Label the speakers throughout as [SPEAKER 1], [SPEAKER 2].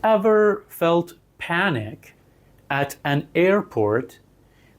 [SPEAKER 1] Ever felt panic at an airport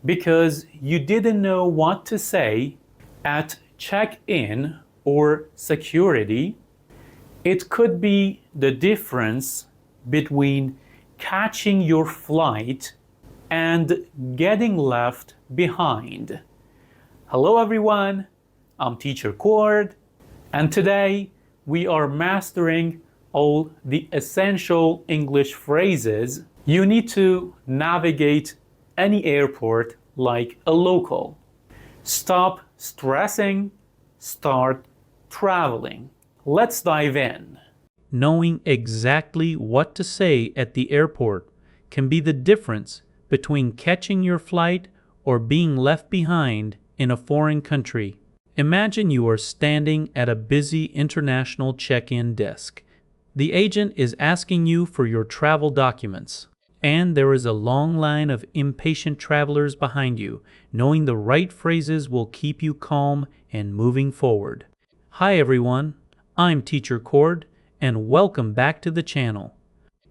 [SPEAKER 1] because you didn't know what to say at check-in or security? It could be the difference between catching your flight and getting left behind. Hello everyone, I'm Teacher Cord, and today we are mastering all the essential English phrases you need to navigate any airport like a local. Stop stressing, start traveling. Let's dive in.
[SPEAKER 2] Knowing exactly what to say at the airport can be the difference between catching your flight or being left behind in a foreign country. Imagine you are standing at a busy international check-in desk. The agent is asking you for your travel documents, and there is a long line of impatient travelers behind you. Knowing the right phrases will keep you calm and moving forward. Hi everyone, I'm Teacher Cord, and welcome back to the channel.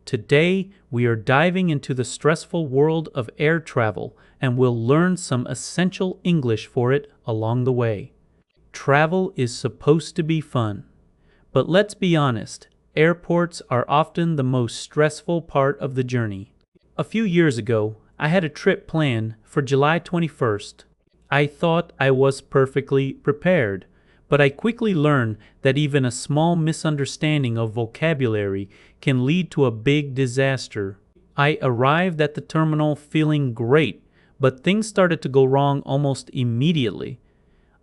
[SPEAKER 2] Today, we are diving into the stressful world of air travel, and we'll learn some essential English for it along the way. Travel is supposed to be fun, but let's be honest, airports are often the most stressful part of the journey. A few years ago, I had a trip planned for July 21st. I thought I was perfectly prepared, but I quickly learned that even a small misunderstanding of vocabulary can lead to a big disaster. I arrived at the terminal feeling great, but things started to go wrong almost immediately.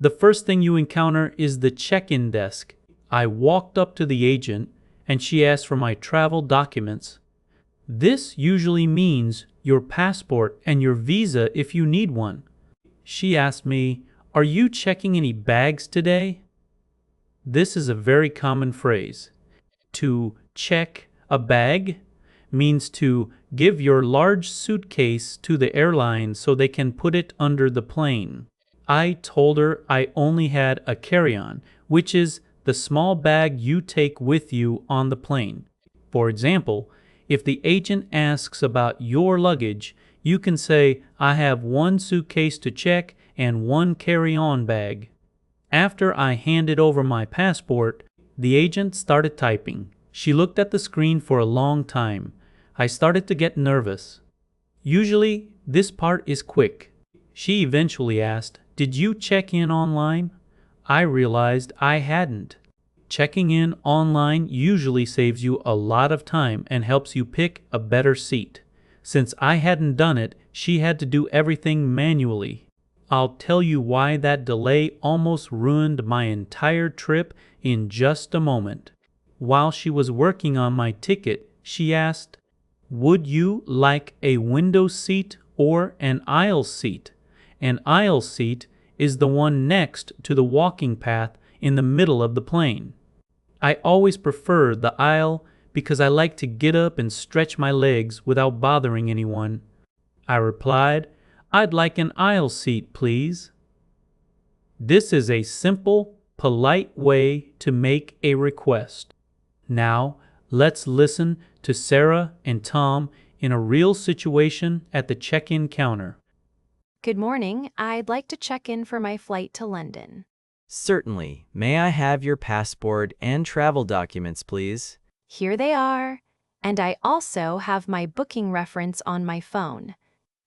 [SPEAKER 2] The first thing you encounter is the check-in desk. I walked up to the agent, and she asked for my travel documents. This usually means your passport and your visa if you need one. She asked me, "Are you checking any bags today?" This is a very common phrase. To check a bag means to give your large suitcase to the airline so they can put it under the plane. I told her I only had a carry-on, which is the small bag you take with you on the plane. For example, if the agent asks about your luggage, you can say, "I have one suitcase to check and one carry-on bag." After I handed over my passport, the agent started typing. She looked at the screen for a long time. I started to get nervous. Usually, this part is quick. She eventually asked, "Did you check in online?" I realized I hadn't. Checking in online usually saves you a lot of time and helps you pick a better seat. Since I hadn't done it, she had to do everything manually. I'll tell you why that delay almost ruined my entire trip in just a moment. While she was working on my ticket, she asked, "Would you like a window seat or an aisle seat?" An aisle seat is the one next to the walking path in the middle of the plane. I always prefer the aisle because I like to get up and stretch my legs without bothering anyone. I replied, "I'd like an aisle seat, please." This is a simple, polite way to make a request. Now, let's listen to Sarah and Tom in a real situation at the check-in counter.
[SPEAKER 3] Good morning. I'd like to check in for my flight to London.
[SPEAKER 4] Certainly. May I have your passport and travel documents, please?
[SPEAKER 3] Here they are. And I also have my booking reference on my phone.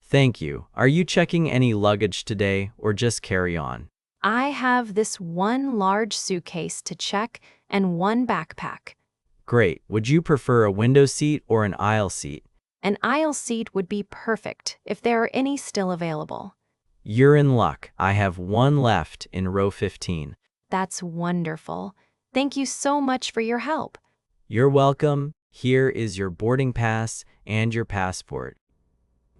[SPEAKER 4] Thank you. Are you checking any luggage today or just carry on?
[SPEAKER 3] I have this one large suitcase to check and one backpack.
[SPEAKER 4] Great. Would you prefer a window seat or an aisle seat?
[SPEAKER 3] An aisle seat would be perfect if there are any still available.
[SPEAKER 4] You're in luck. I have one left in row 15.
[SPEAKER 3] That's wonderful. Thank you so much for your help.
[SPEAKER 4] You're welcome. Here is your boarding pass and your passport.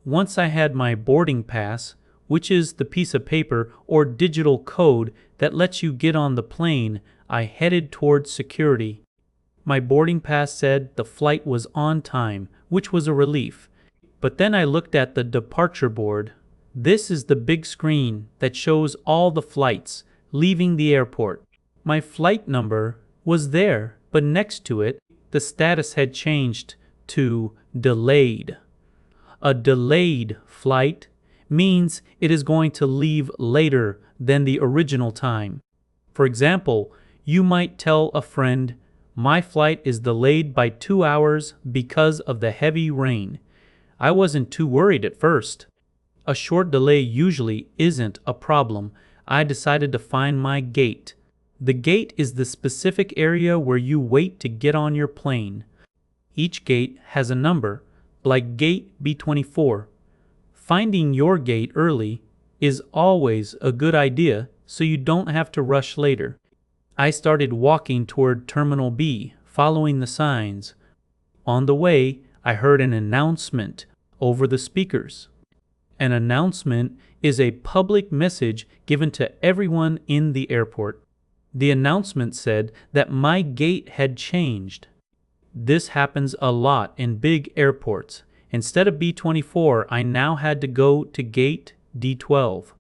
[SPEAKER 2] Once I had my boarding pass, which is the piece of paper or digital code that lets you get on the plane, I headed towards security. My boarding pass said the flight was on time, which was a relief. But then I looked at the departure board. This is the big screen that shows all the flights leaving the airport. My flight number was there, but next to it, the status had changed to delayed. A delayed flight means it is going to leave later than the original time. For example, you might tell a friend, "My flight is delayed by 2 hours because of the heavy rain." I wasn't too worried at first. A short delay usually isn't a problem. I decided to find my gate. The gate is the specific area where you wait to get on your plane. Each gate has a number, like gate B24. Finding your gate early is always a good idea so you don't have to rush later. I started walking toward Terminal B, following the signs. On the way, I heard an announcement over the speakers. An announcement is a public message given to everyone in the airport. The announcement said that my gate had changed. This happens a lot in big airports. Instead of B24, I now had to go to gate D12.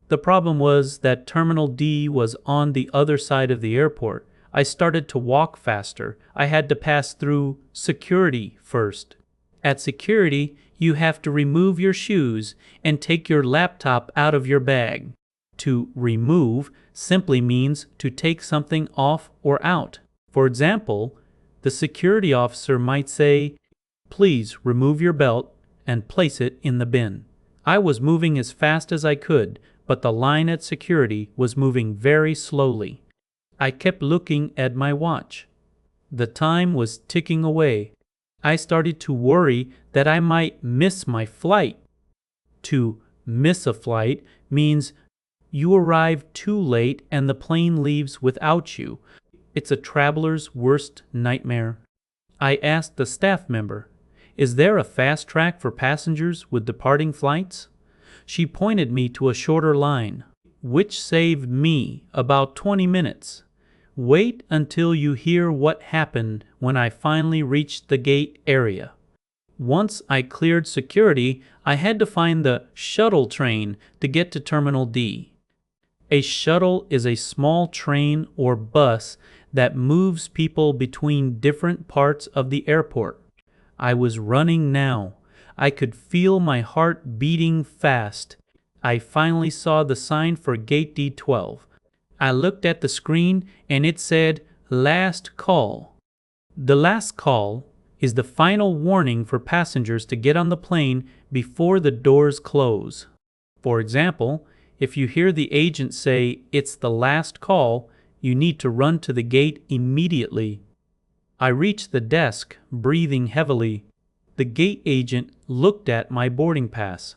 [SPEAKER 2] The problem was that Terminal D was on the other side of the airport. I started to walk faster. I had to pass through security first. At security, you have to remove your shoes and take your laptop out of your bag. To remove simply means to take something off or out. For example, the security officer might say, "Please remove your belt and place it in the bin." I was moving as fast as I could, but the line at security was moving very slowly. I kept looking at my watch. The time was ticking away. I started to worry that I might miss my flight. To miss a flight means you arrive too late and the plane leaves without you. It's a traveler's worst nightmare. I asked the staff member, "Is there a fast track for passengers with departing flights?" She pointed me to a shorter line, which saved me about 20 minutes. Wait until you hear what happened when I finally reached the gate area. Once I cleared security, I had to find the shuttle train to get to Terminal D. A shuttle is a small train or bus that moves people between different parts of the airport. I was running now. I could feel my heart beating fast. I finally saw the sign for gate D12. I looked at the screen and it said, "Last call." The last call is the final warning for passengers to get on the plane before the doors close. For example, if you hear the agent say it's the last call, you need to run to the gate immediately. I reached the desk, breathing heavily. The gate agent looked at my boarding pass.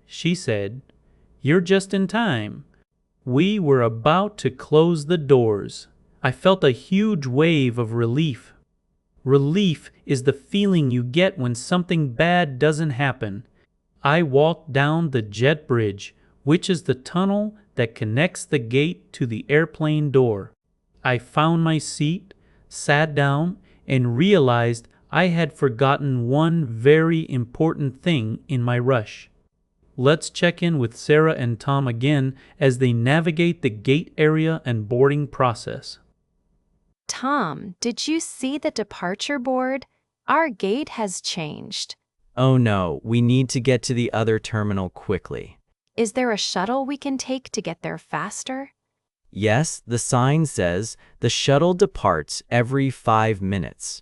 [SPEAKER 2] She said, "You're just in time." We were about to close the doors. I felt a huge wave of relief. Relief is the feeling you get when something bad doesn't happen. I walked down the jet bridge, which is the tunnel that connects the gate to the airplane door. I found my seat, sat down, and realized I had forgotten one very important thing in my rush. Let's check in with Sarah and Tom again as they navigate the gate area and boarding process.
[SPEAKER 3] Tom, did you see the departure board? Our gate has changed.
[SPEAKER 4] Oh no, we need to get to the other terminal quickly.
[SPEAKER 3] Is there a shuttle we can take to get there faster?
[SPEAKER 4] Yes, the sign says the shuttle departs every 5 minutes.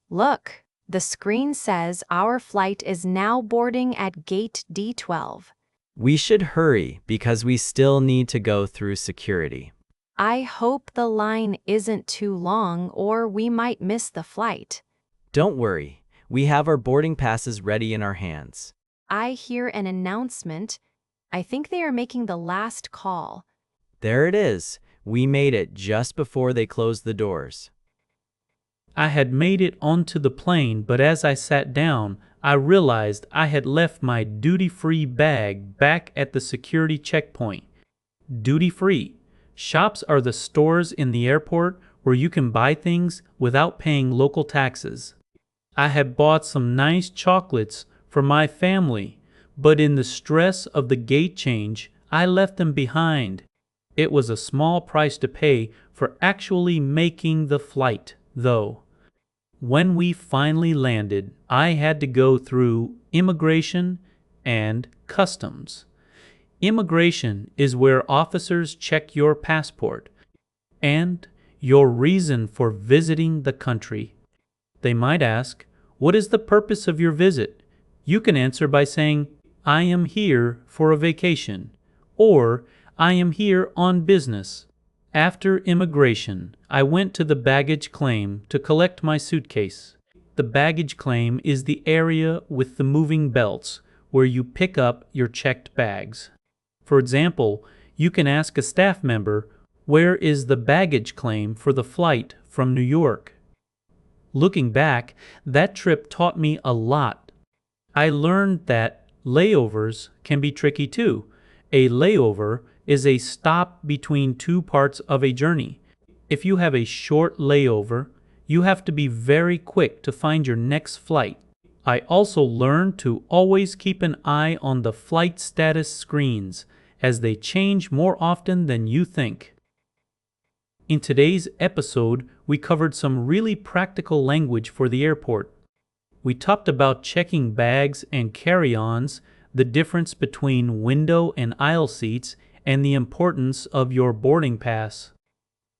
[SPEAKER 3] Look, the screen says our flight is now boarding at gate D12.
[SPEAKER 4] We should hurry because we still need to go through security.
[SPEAKER 3] I hope the line isn't too long or we might miss the flight.
[SPEAKER 4] Don't worry, we have our boarding passes ready in our hands.
[SPEAKER 3] I hear an announcement. I think they are making the last call.
[SPEAKER 4] There it is. We made it just before they closed the doors.
[SPEAKER 2] I had made it onto the plane, but as I sat down, I realized I had left my duty-free bag back at the security checkpoint. Duty-free. Shops are the stores in the airport where you can buy things without paying local taxes. I had bought some nice chocolates for my family, but in the stress of the gate change, I left them behind. It was a small price to pay for actually making the flight, though. When we finally landed, I had to go through immigration and customs. Immigration is where officers check your passport and your reason for visiting the country. They might ask, "What is the purpose of your visit?" You can answer by saying, "I am here for a vacation," or "I am here on business." After immigration, I went to the baggage claim to collect my suitcase. The baggage claim is the area with the moving belts where you pick up your checked bags. For example, you can ask a staff member, "Where is the baggage claim for the flight from New York?" Looking back, that trip taught me a lot. I learned that layovers can be tricky too. A layover is a stop between two parts of a journey. If you have a short layover, you have to be very quick to find your next flight. I also learned to always keep an eye on the flight status screens, as they change more often than you think. In today's episode, we covered some really practical language for the airport. We talked about checking bags and carry-ons, the difference between window and aisle seats, and the importance of your boarding pass.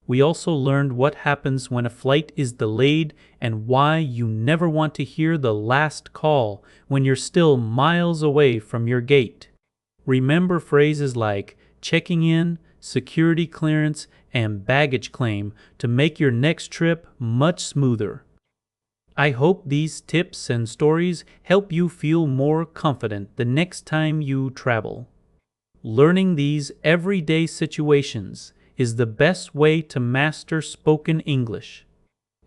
[SPEAKER 2] We also learned what happens when a flight is delayed and why you never want to hear the last call when you're still miles away from your gate. Remember phrases like checking in, security clearance, and baggage claim to make your next trip much smoother. I hope these tips and stories help you feel more confident the next time you travel. Learning these everyday situations is the best way to master spoken English.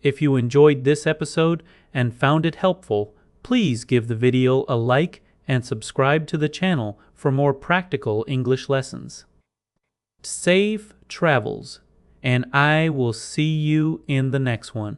[SPEAKER 2] If you enjoyed this episode and found it helpful, please give the video a like and subscribe to the channel for more practical English lessons. Safe travels, and I will see you in the next one.